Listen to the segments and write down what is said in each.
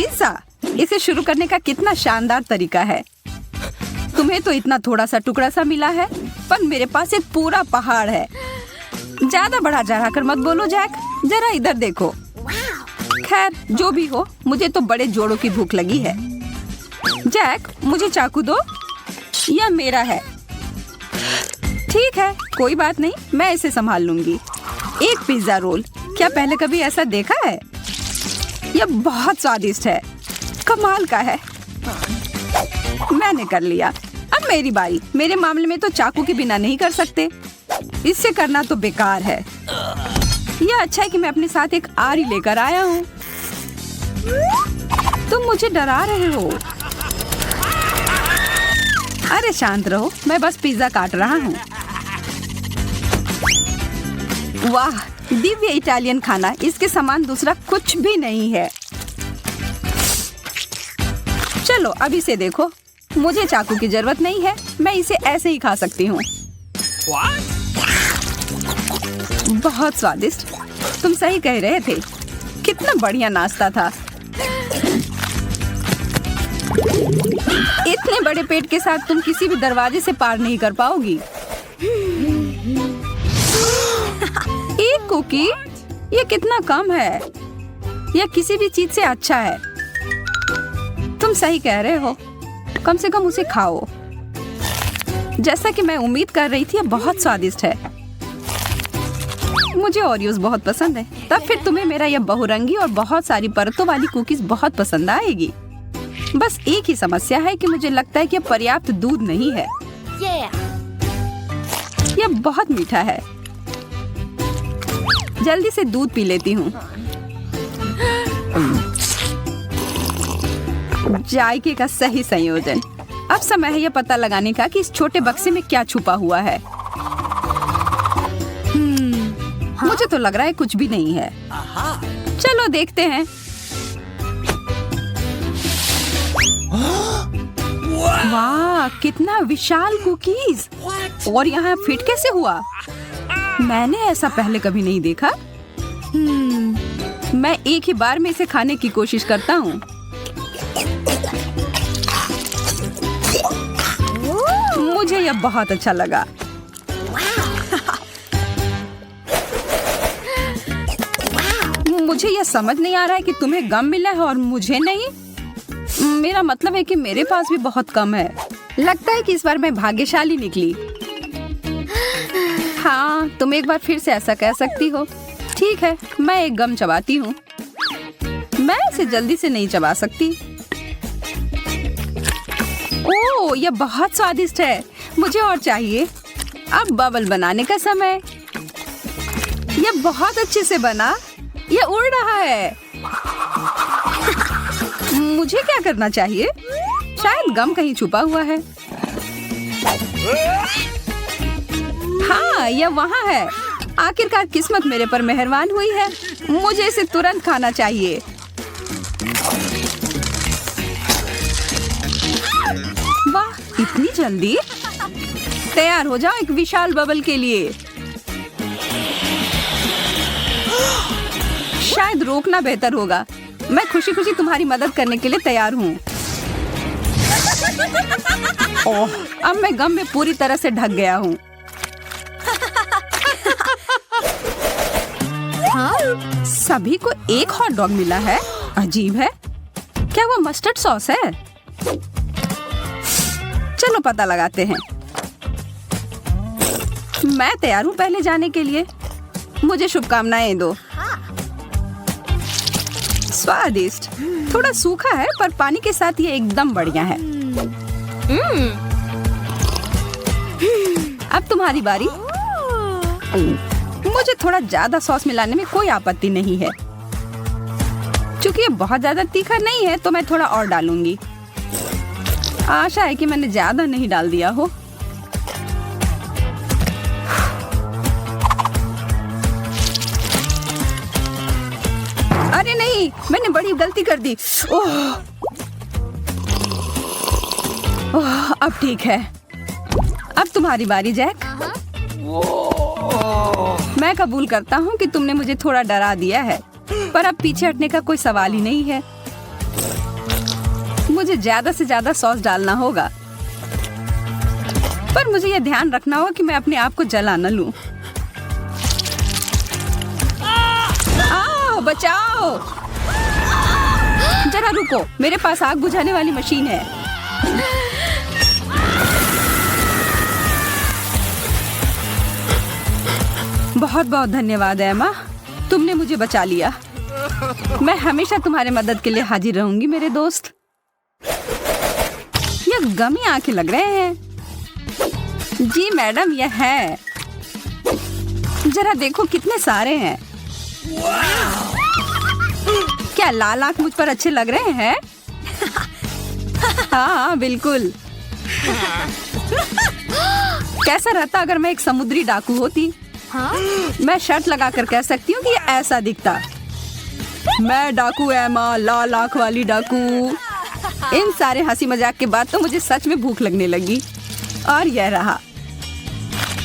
Pizza, इसे शुरू करने का कितना शानदार तरीका है। तुम्हें तो इतना थोड़ा सा टुकड़ा सा मिला है, पर मेरे पास एक पूरा पहाड़ है। ज्यादा बढ़ा चढ़ा कर मत बोलो जैक, जरा इधर देखो। खैर जो भी हो, मुझे तो बड़े जोड़ों की भूख लगी है। जैक, मुझे चाकू दो, यह मेरा है। ठीक है, कोई बात नहीं, मैं इसे संभाल लूंगी। एक पिज्जा रोल, क्या पहले कभी ऐसा देखा है? यह बहुत स्वादिष्ट है, कमाल का है। मैंने कर लिया, अब मेरी बारी। मेरे मामले में तो चाकू के बिना नहीं कर सकते, इससे करना तो बेकार है। यह अच्छा है कि मैं अपने साथ एक आरी लेकर आया हूँ। तुम मुझे डरा रहे हो। अरे शांत रहो, मैं बस पिज्जा काट रहा हूँ। वाह, दिव्य इटालियन खाना, इसके समान दूसरा कुछ भी नहीं है। चलो अब इसे देखो, मुझे चाकू की जरूरत नहीं है, मैं इसे ऐसे ही खा सकती हूँ। बहुत स्वादिष्ट, तुम सही कह रहे थे, कितना बढ़िया नाश्ता था। इतने बड़े पेट के साथ तुम किसी भी दरवाजे से पार नहीं कर पाओगी। एक कुकी, ये कितना कम है। यह किसी भी चीज से अच्छा है। तुम सही कह रहे हो, कम से कम उसे खाओ। जैसा कि मैं उम्मीद कर रही थी, यह बहुत स्वादिष्ट है। मुझे ओरियोज बहुत पसंद है, तब फिर तुम्हें मेरा यह बहुरंगी और बहुत सारी परतों वाली कुकीज बहुत पसंद आएगी। बस एक ही समस्या है कि मुझे लगता है कि यह पर्याप्त दूध नहीं है। यह बहुत मीठा है, जल्दी से दूध पी लेती हूँ। जायके का सही संयोजन। अब समय है यह पता लगाने का कि इस छोटे बक्से में क्या छुपा हुआ है। मुझे तो लग रहा है कुछ भी नहीं है। चलो देखते हैं। वाह, कितना विशाल कुकीज! और यहाँ फिट कैसे हुआ? मैंने ऐसा पहले कभी नहीं देखा। मैं एक ही बार में इसे खाने की कोशिश करता हूँ। मुझे यह बहुत अच्छा लगा। मुझे यह समझ नहीं आ रहा है कि तुम्हें गम मिला है और मुझे नहीं। मेरा मतलब है कि मेरे पास भी बहुत कम है। लगता है कि इस बार मैं भाग्यशाली निकली। हाँ, तुम एक बार फिर से ऐसा कह सकती हो। ठीक है, मैं एक गम चबाती हूँ। मैं इसे जल्दी से नहीं चबा सकती। ओह, यह बहुत स्वादिष्ट है, मुझे और चाहिए। अब बबल बनाने का समय। यह बहुत अच्छे से बना, यह उड़ रहा है। मुझे क्या करना चाहिए? शायद गम कहीं छुपा हुआ है। हाँ, यह वहाँ है। आखिरकार किस्मत मेरे पर मेहरबान हुई है। मुझे इसे तुरंत खाना चाहिए। वाह, इतनी जल्दी! तैयार हो जाओ एक विशाल बबल के लिए। शायद रोकना बेहतर होगा। मैं खुशी खुशी तुम्हारी मदद करने के लिए तैयार हूँ। ओह, अब मैं गम में पूरी तरह से ढक गया हूँ। हाँ? सभी को एक हॉट डॉग मिला है, अजीब है। क्या वो मस्टर्ड सॉस है? चलो पता लगाते हैं। मैं तैयार हूँ पहले जाने के लिए। मुझे शुभकामनाएं दो। स्वादिष्ट, थोड़ा सूखा है पर पानी के साथ ये एकदम बढ़िया है। अब तुम्हारी बारी। मुझे थोड़ा ज्यादा सॉस मिलाने में कोई आपत्ति नहीं है। क्योंकि ये बहुत ज्यादा तीखा नहीं है तो मैं थोड़ा और डालूंगी। आशा है कि मैंने ज्यादा नहीं डाल दिया हो। अरे नहीं, मैंने बड़ी गलती कर दी। ओह, अब ठीक है। अब तुम्हारी बारी जैक। मैं कबूल करता हूँ कि तुमने मुझे थोड़ा डरा दिया है, पर अब पीछे हटने का कोई सवाल ही नहीं है। मुझे ज्यादा से ज्यादा सॉस डालना होगा, पर मुझे यह ध्यान रखना होगा कि मैं अपने आप को जला न लूं। आओ, बचाओ! जरा रुको, मेरे पास आग बुझाने वाली मशीन है। बहुत बहुत धन्यवाद एमा, तुमने मुझे बचा लिया। मैं हमेशा तुम्हारे मदद के लिए हाजिर रहूंगी मेरे दोस्त। यह गमी आंखें लग रहे हैं। जी मैडम, यह है। जरा देखो कितने सारे हैं। क्या लाल आंख मुझ पर अच्छे लग रहे हैं? हाँ बिल्कुल। कैसा रहता अगर मैं एक समुद्री डाकू होती? मैं शर्ट लगाकर कह सकती हूँ कि ये ऐसा दिखता। मैं डाकू एमा, लाल आंख वाली डाकू। इन सारे हंसी मजाक के बाद तो मुझे सच में भूख लगने लगी। और यह रहा,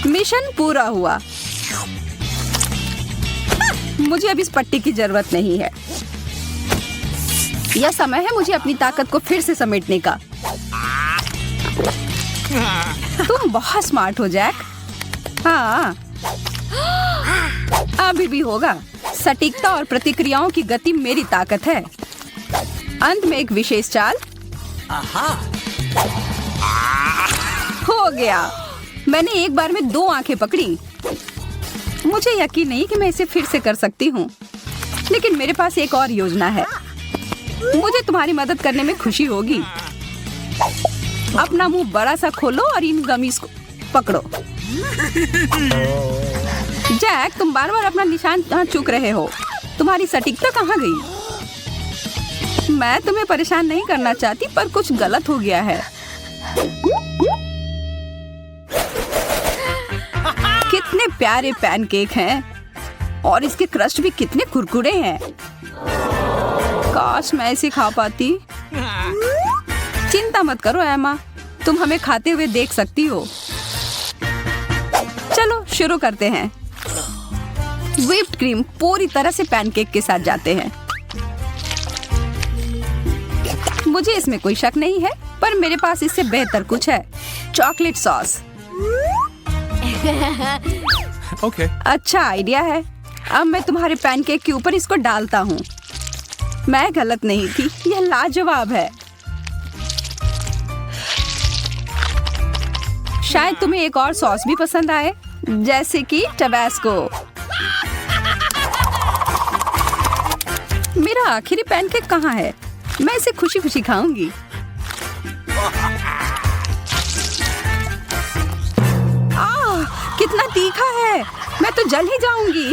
मिशन पूरा हुआ। मुझे अब इस पट्टी की जरूरत नहीं है। यह समय है मुझे अपनी ताकत को फिर से समेटने का। तुम बहुत स्मार्ट हो जैक। हाँ, अभी भी होगा। सटीकता और प्रतिक्रियाओं की गति मेरी ताकत है। अंत में एक विशेष चाल। हो गया। मैंने एक बार में 2 आंखें पकड़ी। मुझे यकीन नहीं कि मैं इसे फिर से कर सकती हूँ, लेकिन मेरे पास एक और योजना है। मुझे तुम्हारी मदद करने में खुशी होगी। अपना मुंह बड़ा सा खोलो और इन गमीज को पकड़ो। जैक, तुम बार बार अपना निशान चूक रहे हो। तुम्हारी सटीकता कहाँ गई? मैं तुम्हें परेशान नहीं करना चाहती, पर कुछ गलत हो गया है। कितने प्यारे पैनकेक हैं और इसके क्रस्ट भी कितने कुरकुरे हैं। काश मैं इसे खा पाती। चिंता मत करो एमा, तुम हमें खाते हुए देख सकती हो। चलो शुरू करते हैं। व्हिप्ड क्रीम पूरी तरह से पैनकेक के साथ जाते हैं। मुझे इसमें कोई शक नहीं है, पर मेरे पास इससे बेहतर कुछ है। Chocolate sauce. Okay. अच्छा आइडिया है। अब मैं तुम्हारे पैनकेक के ऊपर इसको डालता हूँ। मैं गलत नहीं थी, यह लाजवाब है। शायद तुम्हें एक और सॉस भी पसंद आए, जैसे कि टबैस्को। मेरा आखिरी पैनकेक कहाँ है? मैं इसे खुशी खुशी खाऊंगी। कितना तीखा है, मैं तो जल ही जाऊंगी।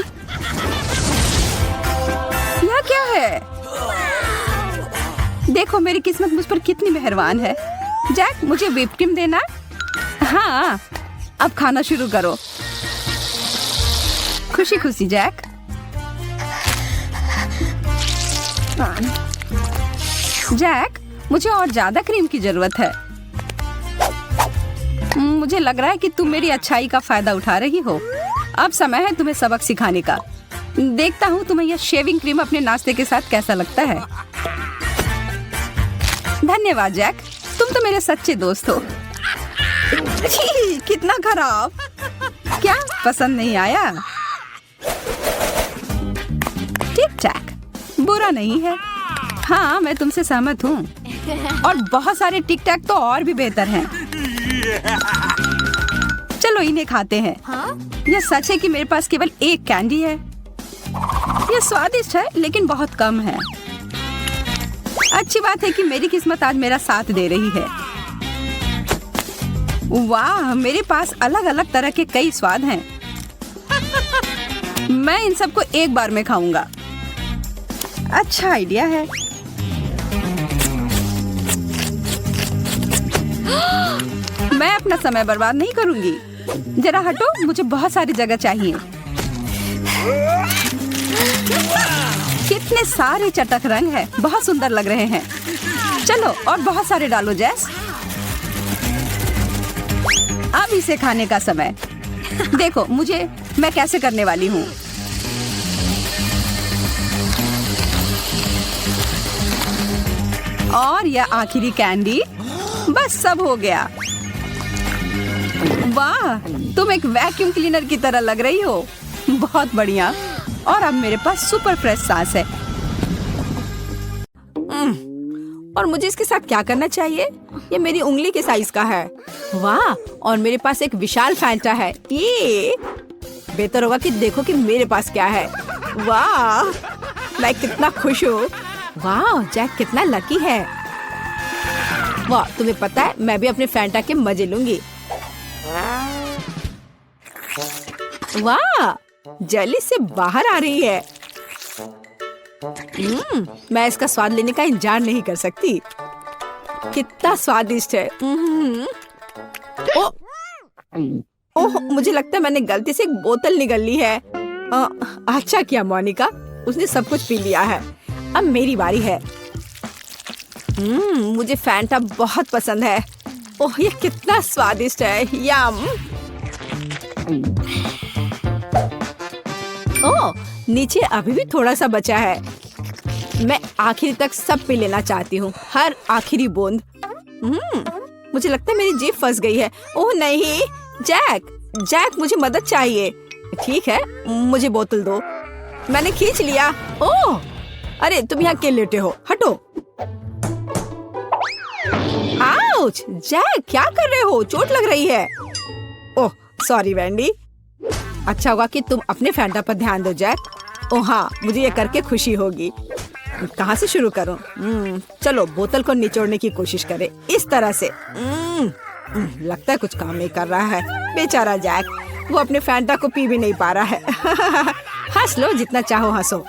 यह क्या है? देखो मेरी किस्मत मुझ पर कितनी मेहरबान है। जैक, मुझे व्हिप क्रीम देना। हाँ, अब खाना शुरू करो। खुशी खुशी जैक। जैक, मुझे और ज्यादा क्रीम की जरूरत है। मुझे लग रहा है कि तुम मेरी अच्छाई का फायदा उठा रही हो। अब समय है तुम्हें सबक सिखाने का। देखता हूँ तुम्हें यह शेविंग क्रीम अपने नाश्ते के साथ कैसा लगता है। धन्यवाद जैक, तुम तो मेरे सच्चे दोस्त हो। छी, कितना खराब। क्या पसंद नहीं आया? ठीक ठाक, बुरा नहीं है। हाँ, मैं तुमसे सहमत हूँ। और बहुत सारे टिक टैक तो और भी बेहतर हैं। चलो इन्हें खाते हैं। यह सच है कि मेरे पास केवल एक कैंडी है। यह स्वादिष्ट है, लेकिन बहुत कम है। अच्छी बात है कि मेरी किस्मत आज मेरा साथ दे रही है। वाह, मेरे पास अलग अलग तरह के कई स्वाद हैं। मैं इन सबको एक बार में खाऊंगा। अच्छा आइडिया है। मैं अपना समय बर्बाद नहीं करूंगी। जरा हटो, मुझे बहुत सारी जगह चाहिए। कितने सारे चटक रंग हैं, बहुत सुंदर लग रहे हैं। चलो और बहुत सारे डालो जैस। अब इसे खाने का समय। देखो मैं कैसे करने वाली हूँ। और यह आखिरी कैंडी। बस सब हो गया। वाह, तुम एक वैक्यूम क्लीनर की तरह लग रही हो। बहुत बढ़िया। और अब मेरे पास सुपर फ्रेश सांस है। और मुझे इसके साथ क्या करना चाहिए? ये मेरी उंगली के साइज का है। वाह, और मेरे पास एक विशाल फैंटा है। ये बेहतर होगा कि देखो कि मेरे पास क्या है। वाह, मैं कितना खुश हूँ। वाह, जैक कितना लकी है। वाह, तुम्हें पता है मैं भी अपने फैंटा के मजे लूंगी। वाह, जेली से बाहर आ रही है। मैं इसका स्वाद लेने का इंतजार नहीं कर सकती। कितना स्वादिष्ट है। ओह, मुझे लगता है मैंने गलती से एक बोतल निगल ली है। अच्छा किया मोनिका, उसने सब कुछ पी लिया है। अब मेरी बारी है। मुझे फैंटा बहुत पसंद है। ओह, ये कितना स्वादिष्ट है। यम। ओह, नीचे अभी भी थोड़ा सा बचा है। मैं आखिर तक सब पी लेना चाहती हूँ, हर आखिरी बूंद। मुझे लगता है मेरी जीभ फंस गई है। ओह नहीं, जैक मुझे मदद चाहिए। ठीक है, मुझे बोतल दो। मैंने खींच लिया। ओह, अरे तुम यहाँ क्यों लेटे हो? हटो। आउच! जैक क्या कर रहे हो? चोट लग रही है। Oh sorry Vendée. अच्छा होगा कि तुम अपने फैंटा पर ध्यान दो जैक। ओह हाँ, मुझे ये करके खुशी होगी। कहाँ से शुरू करूं? चलो बोतल को निचोड़ने की कोशिश करें, इस तरह से। लगता है कुछ काम नहीं कर रहा है। बेचारा जैक, वो अपने फैंटा को पी भी नहीं पा रहा है। हंस लो जितना चाहो हंसो।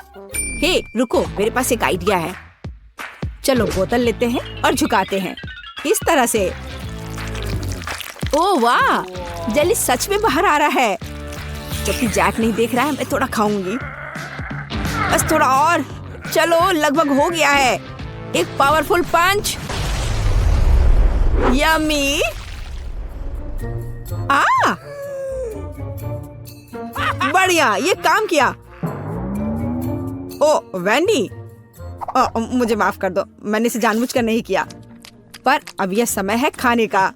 हे रुको, मेरे पास एक आइडिया है। चलो बोतल लेते हैं और झुकाते हैं, इस तरह से। ओह वाह, जेली सच में बाहर आ रहा है। जबकि जैक नहीं देख रहा है, मैं थोड़ा खाऊंगी। बस थोड़ा और। चलो लगभग हो गया है। एक पावरफुल पंच। यम्मी। बढ़िया, ये काम किया। ओ वैंडी, मुझे माफ कर दो, मैंने इसे जानबूझकर नहीं किया। पर अब यह समय है खाने का।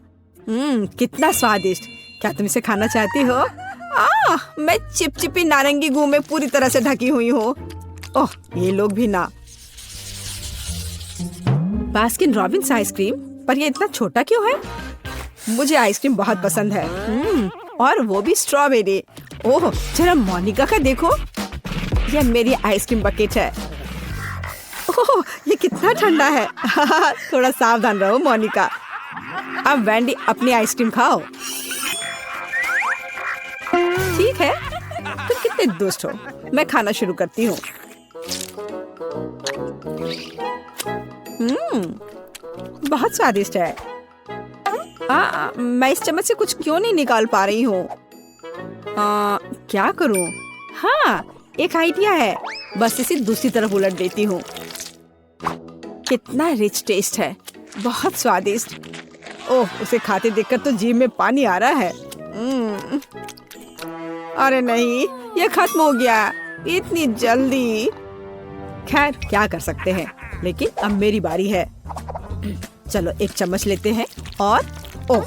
कितना स्वादिष्ट। क्या तुम इसे खाना चाहती हो? मैं चिपचिपी नारंगी गू में पूरी तरह से ढकी हुई हूँ। ओह, ये लोग भी ना। बास्किन रॉबिन्स आइसक्रीम, पर ये इतना छोटा क्यों है? मुझे आइसक्रीम बहुत पसंद है। और वो भी स्ट्रॉबेरी। ओह, जरा मोनिका का देखो, यह मेरी आइसक्रीम बकेट है। ओह, ये कितना ठंडा है। थोड़ा सावधान रहो मोनिका। अब वैंडी अपनी आइसक्रीम खाओ। ठीक है, तुम कितने दुष्ट हो। मैं खाना शुरू करती हूँ। बहुत स्वादिष्ट है। मैं इस चम्मच से कुछ क्यों नहीं निकाल पा रही हूँ? क्या करूँ? हाँ, एक आइडिया है। बस इसे दूसरी तरफ उलट देती हूँ। कितना रिच टेस्ट है, बहुत स्वादिष्ट। ओह, उसे खाते देखकर तो जीभ में पानी आ रहा है। अरे नहीं, ये खत्म हो गया इतनी जल्दी। खैर क्या कर सकते हैं, लेकिन अब मेरी बारी है। चलो एक चम्मच लेते हैं और ओह,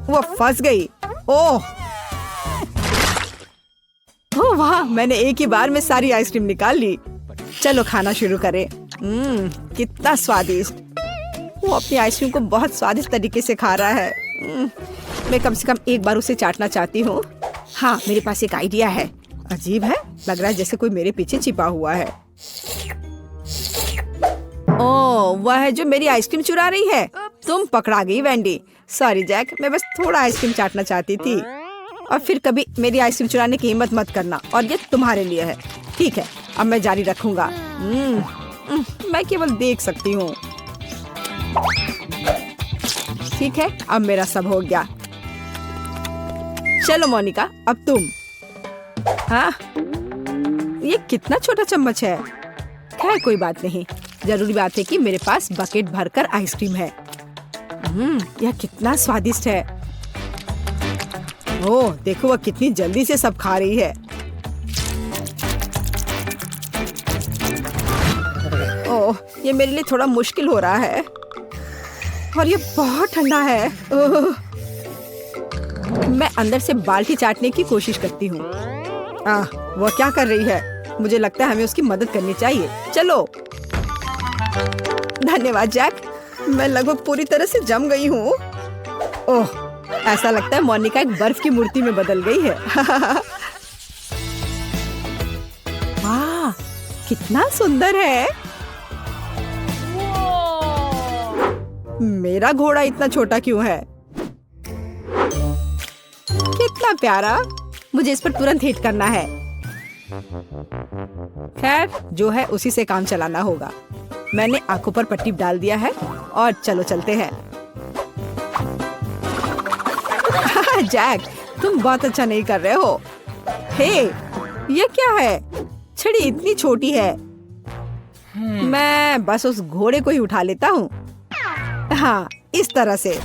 वो फंस गई। ओह वाह, मैंने एक ही बार में सारी आइसक्रीम निकाल ली। चलो खाना शुरू करें। कितना स्वादिष्ट। वो अपनी आइसक्रीम को बहुत स्वादिष्ट तरीके से खा रहा है। मैं कम से कम एक बार उसे चाटना चाहती हूँ। हाँ, मेरे पास एक आइडिया है। अजीब है, लग रहा है जैसे कोई मेरे पीछे छिपा हुआ है। ओह, वह है जो मेरी आइसक्रीम चुरा रही है। तुम पकड़ा गई वैंडी। सॉरी जैक, मैं बस थोड़ा आइसक्रीम चाटना चाहती थी। और फिर कभी मेरी आइसक्रीम चुराने की हिम्मत मत करना, और ये तुम्हारे लिए है। ठीक है, अब मैं जारी रखूंगा। मैं केवल देख सकती हूँ। ठीक है, अब मेरा सब हो गया। चलो मोनिका, अब तुम। हाँ, ये कितना छोटा चम्मच है। खैर कोई बात नहीं, जरूरी बात है कि मेरे पास बकेट भरकर आइसक्रीम है। यह कितना स्वादिष्ट है। ओह देखो, वह कितनी जल्दी से सब खा रही है। ओह, ये मेरे लिए थोड़ा मुश्किल हो रहा है। और ये बहुत ठंडा है। मैं अंदर से बाल्टी चाटने की कोशिश करती हूँ। वो क्या कर रही है? मुझे लगता है हमें उसकी मदद करनी चाहिए। चलो। धन्यवाद जैक। मैं लगभग पूरी तरह से जम गई हूँ। ओह, ऐसा लगता है मोनिका एक बर्फ की मूर्ति में बदल गई है। वाह, कितना सुंदर है। मेरा घोड़ा इतना छोटा क्यों है? कितना प्यारा। मुझे इस पर तुरंत हिट करना है। खैर, जो है उसी से काम चलाना होगा। मैंने आंखों पर पट्टी डाल दिया है और चलो चलते हैं। जैक, तुम बहुत अच्छा नहीं कर रहे हो। हे, ये क्या है? छड़ी इतनी छोटी है। मैं बस उस घोड़े को ही उठा लेता हूँ। हाँ, इस तरह से।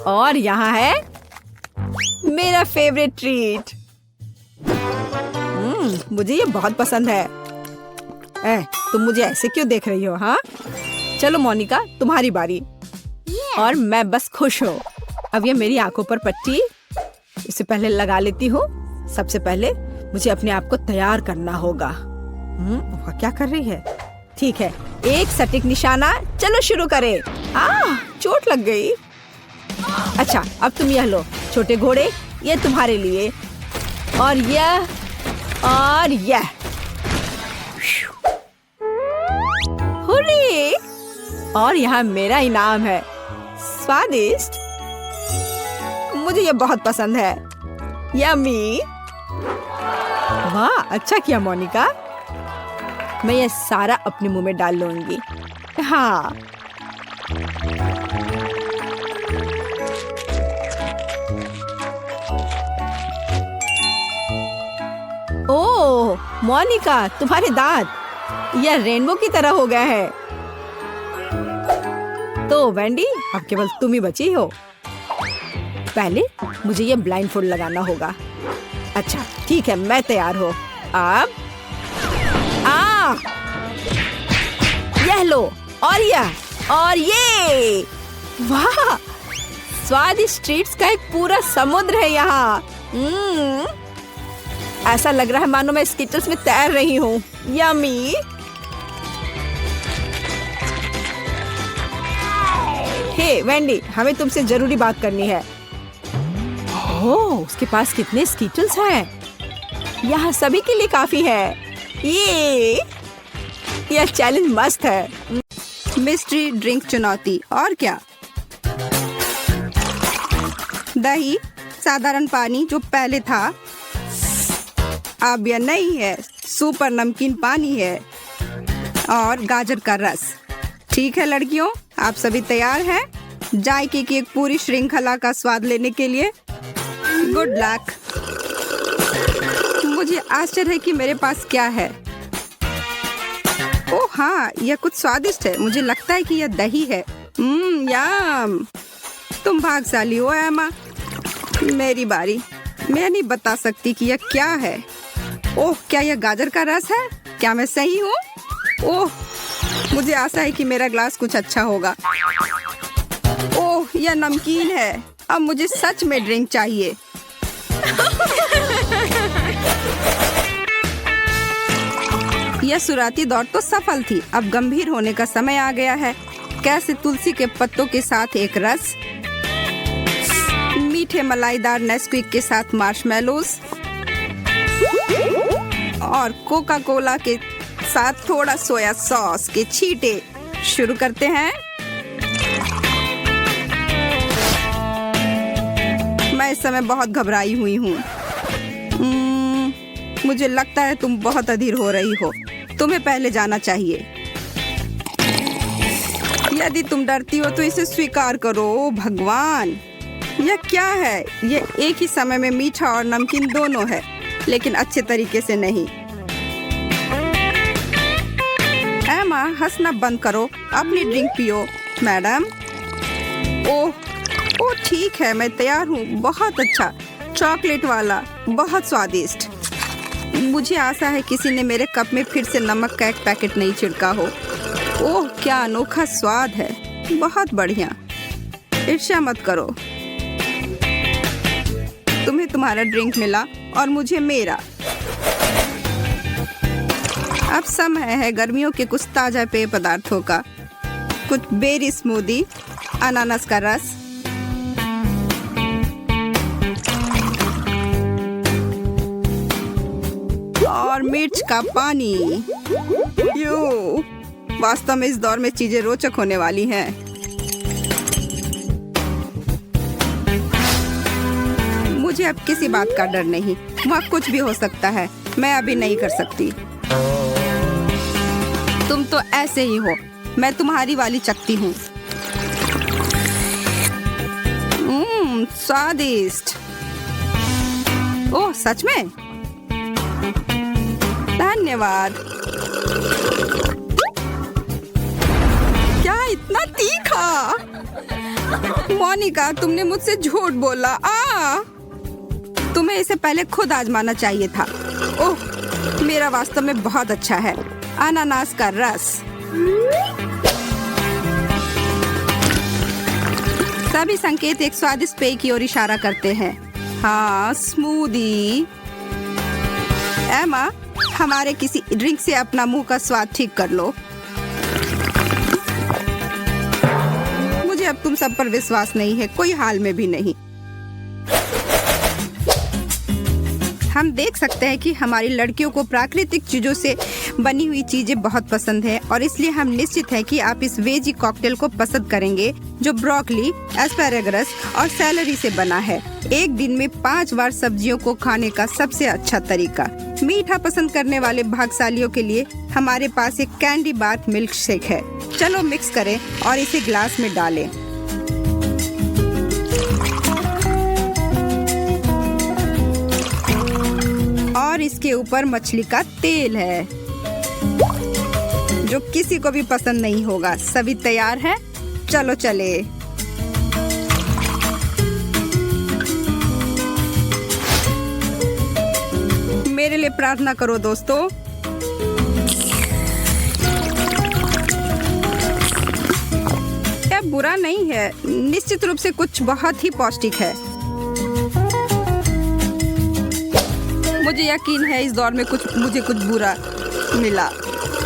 और यहाँ है मेरा फेवरेट ट्रीट। मुझे ये बहुत पसंद है। तुम मुझे ऐसे क्यों देख रही हो? हाँ, चलो मोनिका, तुम्हारी बारी। और मैं बस खुश हूँ। अब ये मेरी आंखों पर पट्टी इससे पहले लगा लेती हूँ। सबसे पहले मुझे अपने आप को तैयार करना होगा। वह क्या कर रही है? ठीक है, एक सटीक निशाना। चलो शुरू करें। चोट लग गई। अच्छा, अब तुम यह लो छोटे घोड़े, ये तुम्हारे लिए। और यह और यह। हुर्रे! और यहाँ मेरा इनाम है। स्वादिष्ट। मुझे ये बहुत पसंद है। यम्मी। वाह, अच्छा किया मोनिका। मैं ये सारा अपने मुंह में डाल लूंगी। हाँ। ओह, मोनिका, तुम्हारे दांत यह रेनबो की तरह हो गया है। तो वेंडी, अब केवल तुम ही बची हो। पहले मुझे ये ब्लाइंडफोल्ड लगाना होगा। अच्छा, ठीक है, मैं तैयार हूँ। अब यह लो, और यह और ये। वाह, स्वादिष्ट ट्रीट्स का एक पूरा समुद्र है यहाँ। ऐसा लग रहा है मानो मैं स्किटल्स में तैर रही हूँ। यम्मी। हे वेंडी, हमें तुमसे जरूरी बात करनी है। ओह, उसके पास कितने स्किटल्स हैं। यहाँ सभी के लिए काफी है। यह चैलेंज मस्त है। मिस्ट्री ड्रिंक चुनौती। और क्या? दही, साधारण पानी जो पहले था, अब यह नहीं है। सुपर नमकीन पानी है और गाजर का रस। ठीक है लड़कियों, आप सभी तैयार हैं जायके की एक पूरी श्रृंखला का स्वाद लेने के लिए? Good luck. मुझे आश्चर्य है कि मेरे पास क्या है। ओह हाँ, यह कुछ स्वादिष्ट है। मुझे लगता है कि यह दही है। यम। तुम भाग्यशाली हो एमा। मेरी बारी। मैं नहीं बता सकती कि यह क्या है। ओह, क्या यह गाजर का रस है? क्या मैं सही हूँ? ओह, मुझे आशा है कि मेरा ग्लास कुछ अच्छा होगा। ओह, यह नमकीन है। अब मुझे सच में ड्रिंक चाहिए। यह शुरुआती दौर तो सफल थी। अब गंभीर होने का समय आ गया है। कैसे तुलसी के पत्तों के साथ एक रस, मीठे मलाईदार नेस्क्विक के साथ मार्शमेलोज और कोका कोला के साथ थोड़ा सोया सॉस के छींटे। शुरू करते हैं। मैं इस समय बहुत घबराई हुई हूँ। मुझे लगता है तुम बहुत अधीर हो रही हो। तुम्हें पहले जाना चाहिए। यदि तुम डरती हो तो इसे स्वीकार करो। ओ भगवान, यह क्या है? यह एक ही समय में मीठा और नमकीन दोनों है, लेकिन अच्छे तरीके से नहीं। एमा, हंसना बंद करो। अपनी ड्रिंक पियो मैडम। ओह ठीक है, मैं तैयार हूँ। बहुत अच्छा, चॉकलेट वाला, बहुत स्वादिष्ट। मुझे आशा है किसी ने मेरे कप में फिर से नमक का एक पैकेट नहीं छिड़का हो। ओह, क्या अनोखा स्वाद है। बहुत बढ़िया। ईर्ष्या मत करो। तुम्हें तुम्हारा ड्रिंक मिला और मुझे मेरा। अब समय है गर्मियों के कुछ ताजा पेय पदार्थों का। कुछ बेरी स्मूदी, अनानास का रस, और मिर्च का पानी। यो, वास्तव में इस दौर में चीजें रोचक होने वाली हैं। मुझे अब किसी बात का डर नहीं। वहाँ कुछ भी हो सकता है। मैं अभी नहीं कर सकती। तुम तो ऐसे ही हो। मैं तुम्हारी वाली चकती हूँ। स्वादिष्ट। ओह, सच में? धन्यवाद। क्या इतना तीखा? मोनिका, तुमने मुझसे झूठ बोला। तुम्हें इसे पहले खुद आजमाना चाहिए था। ओह, मेरा वास्तव में बहुत अच्छा है। अनानास का रस। सभी संकेत एक स्वादिष्ट पेय की ओर इशारा करते हैं। हाँ, स्मूदी। एमा, हमारे किसी ड्रिंक से अपना मुंह का स्वाद ठीक कर लो। मुझे अब तुम सब पर विश्वास नहीं है, कोई हाल में भी नहीं। हम देख सकते हैं कि हमारी लड़कियों को प्राकृतिक चीजों से बनी हुई चीजें बहुत पसंद है और इसलिए हम निश्चित है कि आप इस वेजी कॉकटेल को पसंद करेंगे जो ब्रोकली, एस्पैरागस और सैलरी से बना है। एक दिन में 5 बार सब्जियों को खाने का सबसे अच्छा तरीका। मीठा पसंद करने वाले भाग्यशालियों के लिए हमारे पास एक कैंडी बार मिल्क शेक है। चलो मिक्स करें और इसे ग्लास में डालें। और इसके ऊपर मछली का तेल है जो किसी को भी पसंद नहीं होगा। सभी तैयार हैं? चलो चले। मेरे लिए प्रार्थना करो दोस्तों। यह बुरा नहीं है, निश्चित रूप से कुछ बहुत ही पौष्टिक है। मुझे यकीन है इस दौर में मुझे कुछ बुरा मिला।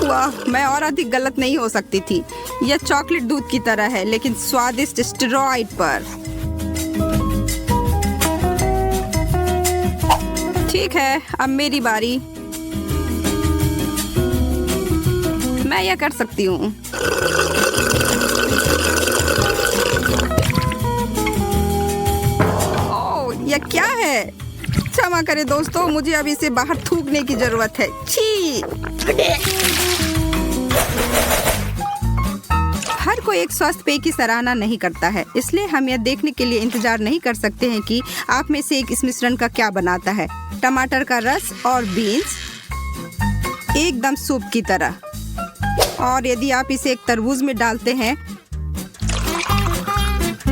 वाह, मैं और अधिक गलत नहीं हो सकती थी। यह चॉकलेट दूध की तरह है लेकिन स्वादिष्ट स्टेरॉइड पर। ठीक है, अब मेरी बारी। मैं यह कर सकती हूँ। ओह, यह क्या है? क्षमा करें दोस्तों, मुझे अब इसे बाहर थूकने की जरूरत है। छी! हर कोई एक स्वस्थ पेय की सराहना नहीं करता है, इसलिए हम यह देखने के लिए इंतजार नहीं कर सकते हैं कि आप में से एक इस मिश्रण का क्या बनाता है। टमाटर का रस और बीन्स, एकदम सूप की तरह। और यदि आप इसे एक तरबूज में डालते हैं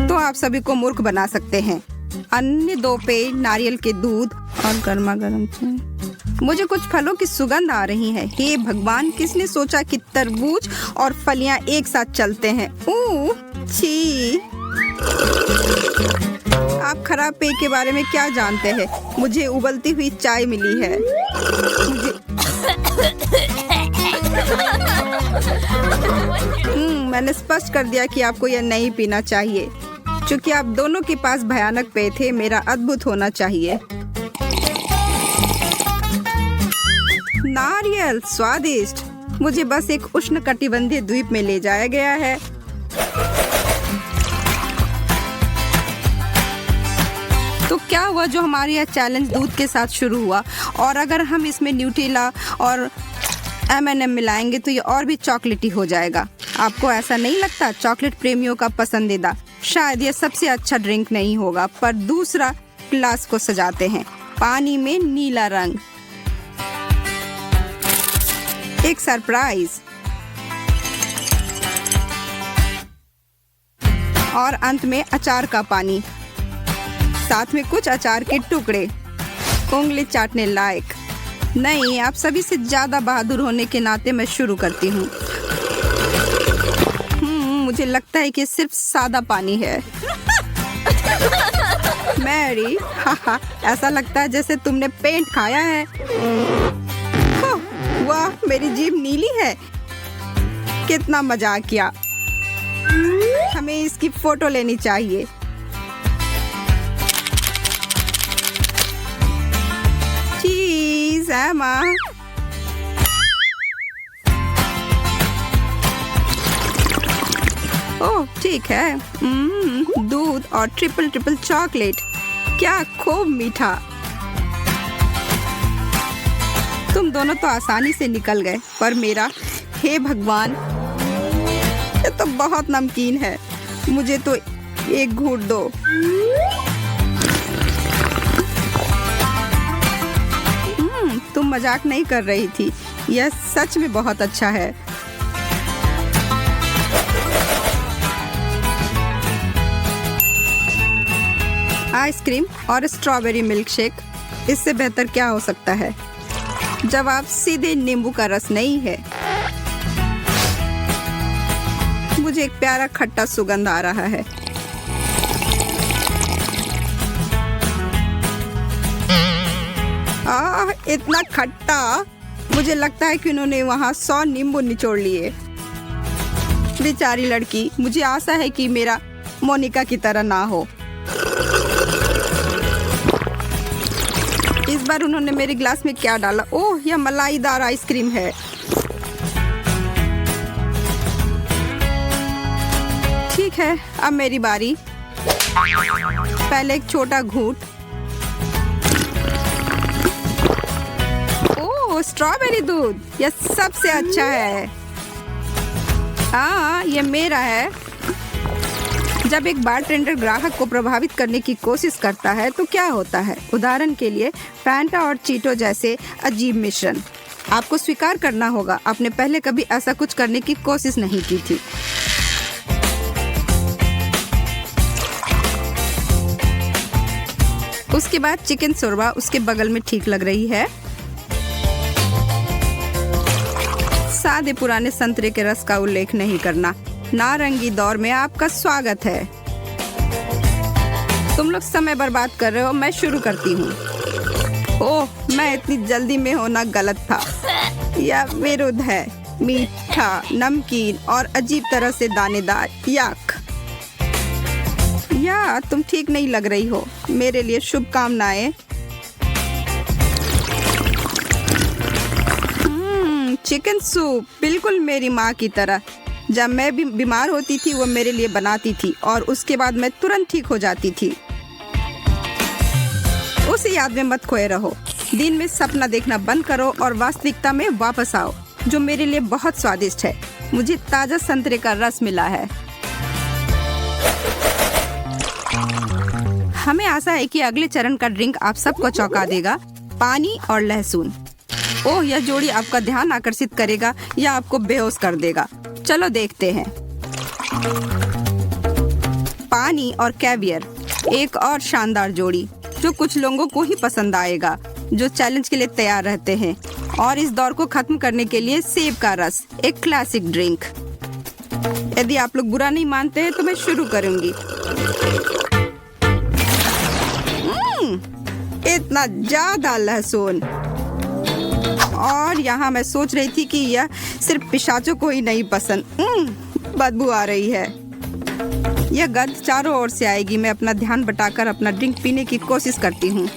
तो आप सभी को मूर्ख बना सकते हैं। अन्य 2 पेय नारियल के दूध और गर्मा गर्म चाय। मुझे कुछ फलों की सुगंध आ रही है। हे भगवान, किसने सोचा कि तरबूज और फलियां एक साथ चलते हैं? छी! आप खराब पेय के बारे में क्या जानते हैं? मुझे उबलती हुई चाय मिली है। मैंने स्पष्ट कर दिया कि आपको यह नहीं पीना चाहिए। चूंकि आप दोनों के पास भयानक पेय थे, मेरा अद्भुत होना चाहिए। नारियल स्वादिष्ट। मुझे बस एक उष्णकटिबंधीय द्वीप में ले जाया गया है। तो क्या हुआ जो हमारे यह चैलेंज दूध के साथ शुरू हुआ, और अगर हम इसमें न्यूटेला और M&M मिलाएंगे तो ये और भी चॉकलेटी हो जाएगा। आपको ऐसा नहीं लगता? चॉकलेट प्रेमियों का पसंदीदा। शायद यह सबसे अच्छा ड्रिंक नहीं होगा, पर दूसरा ग्लास को सजाते हैं। पानी में नीला रंग, एक सरप्राइज, और अंत में अचार का पानी, साथ में कुछ अचार के टुकड़े, उंगली चाटने लायक। नहीं, आप सभी से ज्यादा बहादुर होने के नाते मैं शुरू करती हूँ। मुझे लगता है कि सिर्फ सादा पानी है। मैरी, ऐसा लगता है जैसे तुमने पेंट खाया है। वाह, मेरी जीभ नीली है। कितना मजाक किया। हमें इसकी फोटो लेनी चाहिए। चीज है माँ। ओह ठीक है। दूध और ट्रिपल चॉकलेट, क्या खूब मीठा। तुम दोनों तो आसानी से निकल गए, पर मेरा, हे भगवान, ये तो बहुत नमकीन है। मुझे तो एक घूंट दो। तुम मजाक नहीं कर रही थी, यह सच में बहुत अच्छा है। आइसक्रीम और स्ट्रॉबेरी मिल्क शेक, इससे बेहतर क्या हो सकता है? जवाब सीधे नींबू का रस नहीं है। मुझे एक प्यारा खट्टा सुगंध आ रहा है। इतना खट्टा। मुझे लगता है कि उन्होंने वहाँ 100 नींबू निचोड़ लिए। बेचारी लड़की। मुझे आशा है कि मेरा मोनिका की तरह ना हो। इस बार उन्होंने मेरे ग्लास में क्या डाला? ओह, यह मलाईदार आइसक्रीम है। ठीक है, अब मेरी बारी। पहले एक छोटा घूंट। ओह, स्ट्रॉबेरी दूध, यह सबसे अच्छा है। हाँ, यह मेरा है। जब एक बारटेंडर ग्राहक को प्रभावित करने की कोशिश करता है तो क्या होता है? उदाहरण के लिए फैंटा और चीटो जैसे अजीब मिश्रण। आपको स्वीकार करना होगा, आपने पहले कभी ऐसा कुछ करने की कोशिश नहीं की थी। उसके बाद चिकन शोरबा उसके बगल में ठीक लग रही है। सादे पुराने संतरे के रस का उल्लेख नहीं करना। नारंगी दौर में आपका स्वागत है। तुम लोग समय बर्बाद कर रहे हो, मैं शुरू करती हूँ। ओह, मैं इतनी जल्दी में होना गलत था। यह विरुद्ध है। मीठा, नमकीन और अजीब तरह से दानेदार। याक। या तुम ठीक नहीं लग रही हो। मेरे लिए शुभकामनाएं। चिकन सूप, बिल्कुल मेरी माँ की तरह। जब मैं भी बीमार होती थी वो मेरे लिए बनाती थी और उसके बाद मैं तुरंत ठीक हो जाती थी। उसी याद में मत खोए रहो। दिन में सपना देखना बंद करो और वास्तविकता में वापस आओ, जो मेरे लिए बहुत स्वादिष्ट है। मुझे ताजा संतरे का रस मिला है। हमें आशा है कि अगले चरण का ड्रिंक आप सबको चौंका देगा। पानी और लहसुन। ओह, यह जोड़ी आपका ध्यान आकर्षित करेगा या आपको बेहोश कर देगा। चलो देखते हैं। पानी और कैवियर, एक और शानदार जोड़ी जो कुछ लोगों को ही पसंद आएगा, जो चैलेंज के लिए तैयार रहते हैं। और इस दौर को खत्म करने के लिए सेब का रस, एक क्लासिक ड्रिंक। यदि आप लोग बुरा नहीं मानते हैं तो मैं शुरू करूंगी। इतना ज्यादा लहसुन। और यहाँ मैं सोच रही थी कि यह सिर्फ पिशाचों को ही नहीं पसंद। बदबू आ रही है। यह गंध चारों ओर से आएगी। मैं अपना ध्यान बटाकर अपना ड्रिंक पीने की कोशिश करती हूँ।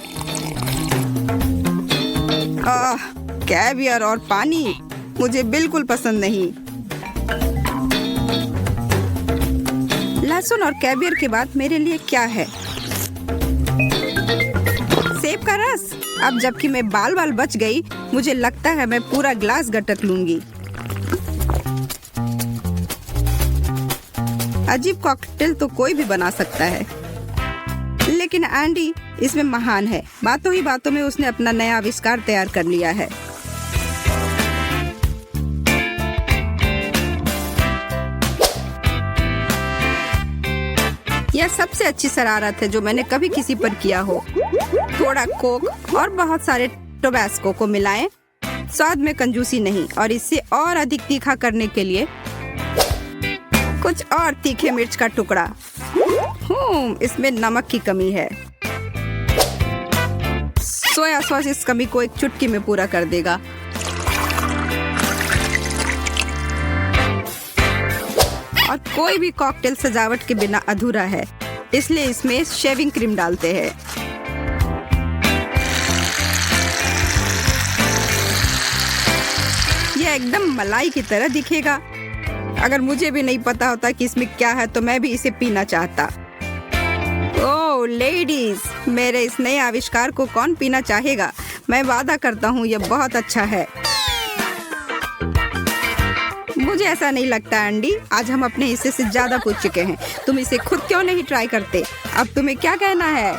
कैवियर और पानी मुझे बिल्कुल पसंद नहीं। लहसुन और कैवियर के बाद मेरे लिए क्या है? सेब का रस। अब जबकि मैं बाल बच गई, मुझे लगता है मैं पूरा ग्लास गटक लूंगी। अजीब कॉकटेल तो कोई भी बना सकता है, लेकिन एंडी इसमें महान है। बातों ही बातों में उसने अपना नया आविष्कार तैयार कर लिया है। यह सबसे अच्छी शरारत है जो मैंने कभी किसी पर किया हो। थोड़ा कोक और बहुत सारे टोबैस्को को मिलाएं। स्वाद में कंजूसी नहीं, और इसे और अधिक तीखा करने के लिए कुछ और तीखे मिर्च का टुकड़ा। इसमें नमक की कमी है। सोया सॉस इस कमी को एक चुटकी में पूरा कर देगा। और कोई भी कॉकटेल सजावट के बिना अधूरा है, इसलिए इसमें शेविंग क्रीम डालते हैं। यह एकदम मलाई की तरह दिखेगा। अगर मुझे भी नहीं पता होता कि इसमें क्या है तो मैं भी इसे पीना चाहता। ओह लेडीज, मेरे इस नए आविष्कार को कौन पीना चाहेगा? मैं वादा करता हूँ यह बहुत अच्छा है। मुझे ऐसा नहीं लगता एंडी, आज हम अपने हिस्से से ज्यादा पूछ चुके हैं। तुम इसे खुद क्यों नहीं ट्राई करते? अब तुम्हें क्या कहना है?